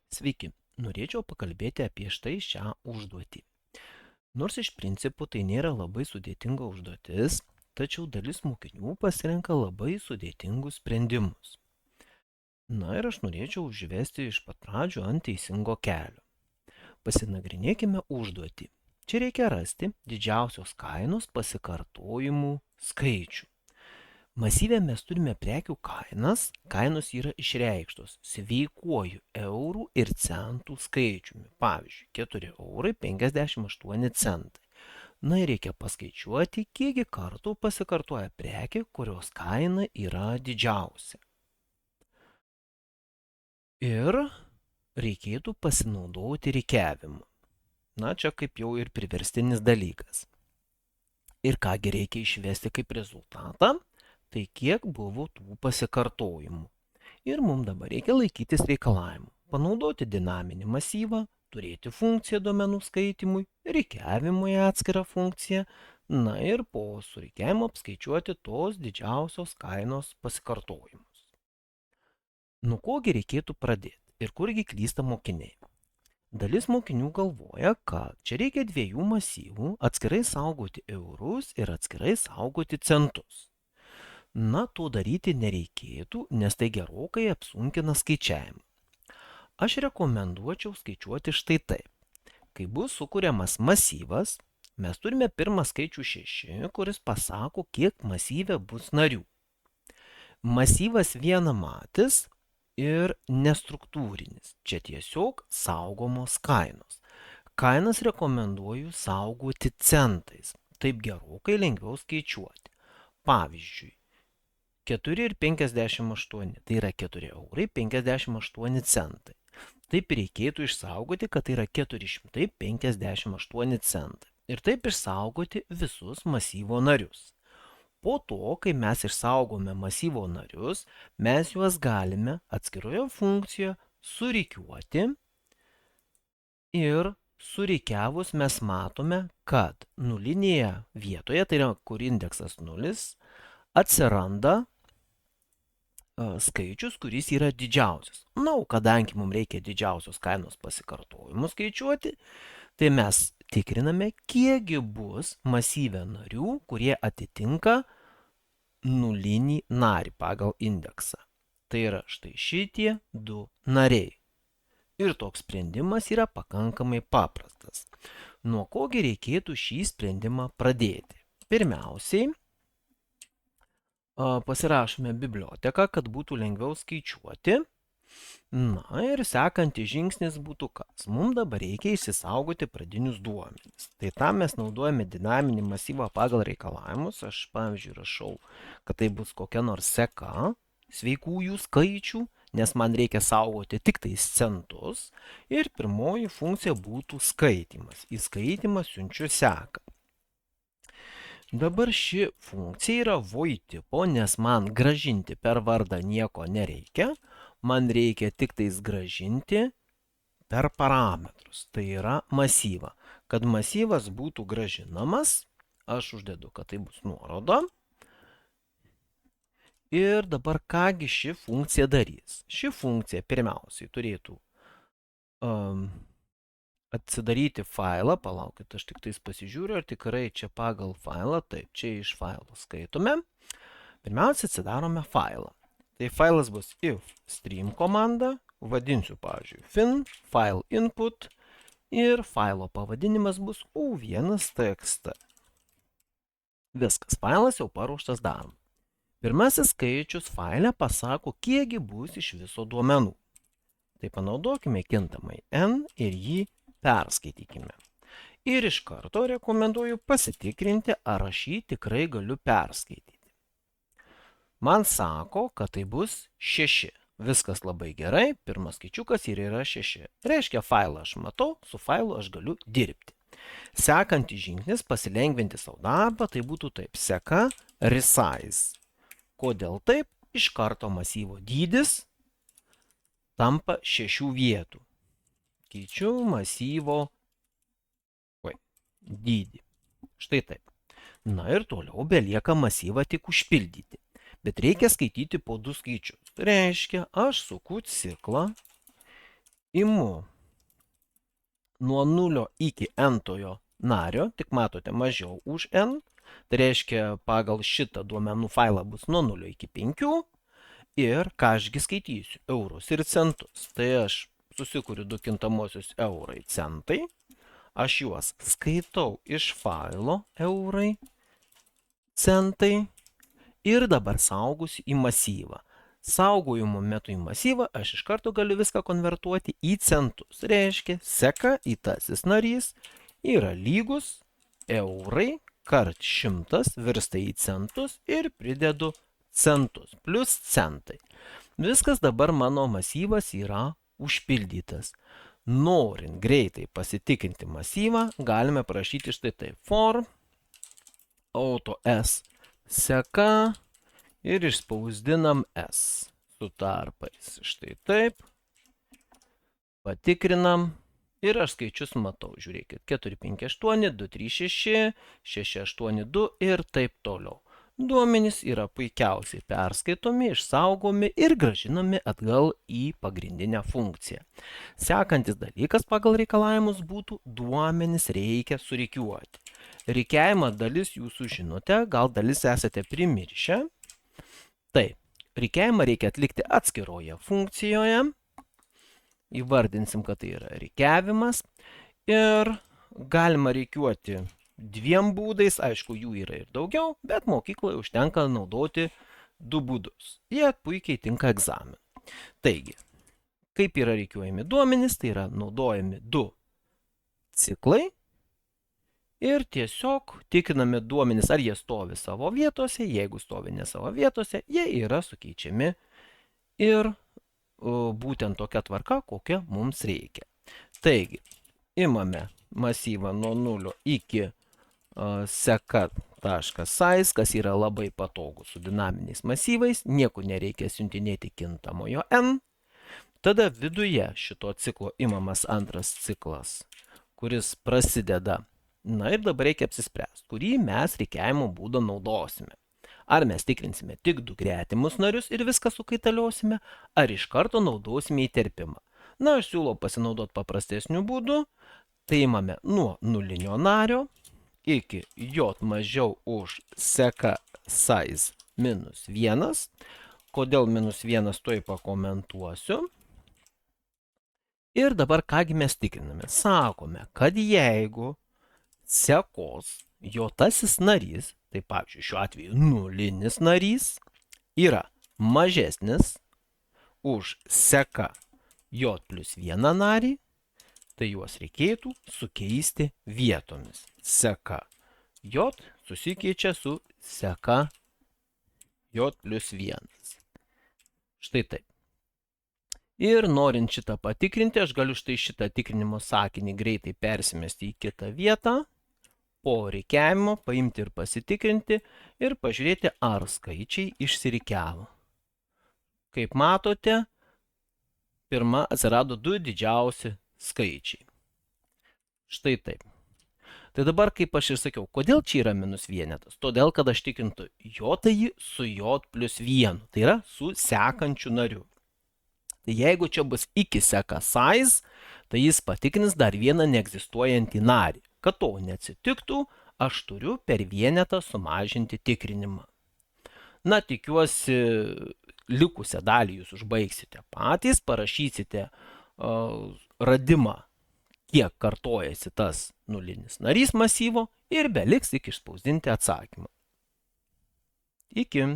Sveiki, norėčiau pakalbėti apie štai šią užduotį. Nors iš principo tai nėra labai sudėtinga užduotis, tačiau dalis mokinių pasirenka labai sudėtingus sprendimus. Na ir aš norėčiau užvesti iš pat pradžių ant teisingo kelio. Pasinagrinėkime užduotį. Čia reikia rasti didžiausios kainos pasikartojimų skaičių. Masyve mes turime prekių kainas, kainos yra išreikštos sveikuoju eurų ir centų skaičiumi. Pavyzdžiui, 4,58 eurai. Na ir reikia paskaičiuoti, kiekgi kartų pasikartoja prekė, kurios kaina yra didžiausia. Ir reikėtų pasinaudoti rikiavimu. Na, čia kaip jau ir priverstinis dalykas. Ir kągi reikia išvesti kaip rezultatą? Tai kiek buvo tų pasikartojimų. Ir mums dabar reikia laikytis reikalavimų. Panaudoti dinaminį masyvą, turėti funkciją duomenų skaitimui, rikiavimui atskirą funkciją, na ir po surikiavimo apskaičiuoti tos didžiausios kainos pasikartojimus. Nuo kogi reikėtų pradėti ir kurgi klysta mokiniai? Dalis mokinių galvoja, kad čia reikia dviejų masyvų atskirai saugoti eurus ir atskirai saugoti centus. Na, to daryti nereikėtų, nes tai gerokai apsunkina skaičiavimą. Aš rekomenduočiau skaičiuoti štai taip. Kai bus sukuriamas masyvas, mes turime pirmą skaičių 6, kuris pasako, kiek masyve bus narių. Masyvas vienamatis ir nestruktūrinis. Čia tiesiog saugomos kainos. Kainas rekomenduoju saugoti centais. Taip gerokai lengviau skaičiuoti. Pavyzdžiui, 4,58, tai yra 4,58 eurai. Taip reikėtų išsaugoti, kad tai yra 458 centai. Ir taip išsaugoti visus masyvo narius. Po to, kai mes išsaugome masyvo narius, mes juos galime atskiroje funkcijoje surikiuoti ir surikiavus mes matome, kad nulinėje vietoje, tai yra kur indeksas 0, atsiranda skaičius, kuris yra didžiausias. Na, o kadangi mums reikia didžiausios kainos pasikartojimus skaičiuoti, tai mes tikriname, kiekgi bus masyve narių, kurie atitinka nulinį narį pagal indeksą. Tai yra štai šitie du nariai. Ir toks sprendimas yra pakankamai paprastas. Nuo kogi reikėtų šį sprendimą pradėti? Pirmiausiai, pasirašome biblioteką, kad būtų lengviau skaičiuoti. Na ir sekantis žingsnis būtų kas? Mums dabar reikia išsisaugoti pradinius duomenis. Tai tam mes naudojame dinaminį masyvą pagal reikalavimus. Aš, pavyzdžiui, rašau, kad tai bus kokia nors seka sveikųjų skaičių, nes man reikia saugoti tik tais centus. Ir pirmoji funkcija būtų skaitimas. Į skaitimą siunčiu seką. Dabar ši funkcija yra void tipo, nes man gražinti per vardą nieko nereikia. Man reikia tik tais gražinti per parametrus, tai yra masyvą. Kad masyvas būtų gražinamas, aš uždedu, kad tai bus nuoroda. Ir dabar kągi ši funkcija darys? Ši funkcija pirmiausiai turėtų atsidaryti failą, palaukit, aš tik tais pasižiūriu, ar tikrai čia pagal failą, taip, čia iš failo skaitome. Pirmiausia, atsidarome failą. Tai failas bus if stream komanda, vadinsiu, pavyzdžiui, fin, file input ir failo pavadinimas bus u1txt. Viskas, failas jau paruoštas darom. Pirmasis skaičius faile pasako, kiekgi bus iš viso duomenų. Tai panaudokime kintamai n ir jį perskaitykime. Ir iš karto rekomenduoju pasitikrinti, ar aš jį tikrai galiu perskaityti. Man sako, kad tai bus 6. Viskas labai gerai, pirmas skaičiukas ir yra 6. Reiškia, failą aš matau, su failu aš galiu dirbti. Sekantis žingsnis pasilengvinti savo darbą, tai būtų taip, seka resize. Kodėl taip? Iš karto masyvo dydis tampa 6 vietų. Keičiu masyvo dydį. Štai taip. Na ir toliau belieka masyvą tik užpildyti. Bet reikia skaityti po 2 skaičius. Reiškia, aš suku ciklą imu nuo 0 iki n-tojo nario, tik matote mažiau už n, tai reiškia pagal šitą duomenų failą bus nuo 0 iki 5 ir ką ašgi skaitysiu, eurus ir centus. Tai aš susikuriu du kintamosius eurai centai, aš juos skaitau iš failo eurai centai ir dabar saugusiu į masyvą. Saugojimo metu į masyvą aš iš karto galiu viską konvertuoti į centus. Reiškia, seka įtasis narys yra lygus eurai kart 100 virsta į centus ir pridedu centus plus centai. Viskas dabar mano masyvas yra užpildytas. Norint greitai pasitikrinti masyvą, galime prašyti štai taip. For auto s seka ir išspausdinam S su tarpais. Štai taip. Patikrinam. Ir aš skaičius matau. Žiūrėkit. 4, 5, 8, 2, 3, 6, 6, 8, 2 ir taip toliau. Duomenys yra puikiausiai perskaitomi, išsaugomi ir gražinami atgal į pagrindinę funkciją. Sekantis dalykas pagal reikalavimus būtų duomenys reikia surikiuoti. Rikiavimą dalis jūsų žinote, gal dalis esate primiršę. Tai, rikiavimą reikia atlikti atskiroje funkcijoje. Įvardinsim, kad tai yra rikiavimas. Ir galima rikiuoti dviem būdais, aišku, jų yra ir daugiau, bet mokykloje užtenka naudoti du būdus. Jie puikiai tinka egzaminui. Taigi, kaip yra rikiuojami duomenys, tai yra naudojami du ciklai. Ir tiesiog tikrinami duomenys, ar jie stovi savo vietose, jeigu stovi ne savo vietose, jie yra sukeičiami ir būtent tokia tvarka, kokia mums reikia. Taigi, imame masyvą nuo 0 iki seka.size, kas yra labai patogu su dinaminiais masyvais, nieko nereikia siuntinėti kintamojo n. Tada viduje šito ciklo imamas antras ciklas, kuris prasideda. Na ir dabar reikia apsispręsti, kurį mes rikiavimo būdą naudosime. Ar mes tikrinsime tik du gretimus narius ir viską sukaitaliosime, ar iš karto naudosime įterpimą. Na, aš siūlau pasinaudoti paprastesniu būdu. Tai imame nuo nulinio nario iki j mažiau už seka size minus 1. Kodėl minus 1 tuoj pakomentuosiu. Ir dabar kągi mes tikriname. Sakome, kad jeigu sekos jotasis narys, tai pavyzdžiui šiuo atveju nulinis narys, yra mažesnis už seka j plus 1 narį, tai juos reikėtų sukeisti vietomis. Seka j susikeičia su seka j plus 1. Štai taip. Ir norint šitą patikrinti, aš galiu štai šitą tikrinimo sakinį greitai persimesti į kitą vietą. Po rikiavimo paimti ir pasitikrinti ir pažiūrėti, ar skaičiai išsirikiavo. Kaip matote, pirma atsirado du didžiausi skaičiai. Štai taip. Tai dabar, kaip aš ir sakiau, kodėl čia yra minus vienetas? Todėl, kad aš tikrintu j su j plus 1. Tai yra su sekančiu nariu. Tai jeigu čia bus iki seka size, tai jis patikrins dar vieną neegzistuojantį narį. Kad to neatsitiktų, aš turiu per vienetą sumažinti tikrinimą. Na, tikiuosi, likusią dalį jūs užbaigsite patys, parašysite radimą, kiek kartojasi tas nulinis narys masyvo ir beliks tik išspausdinti atsakymą. Iki.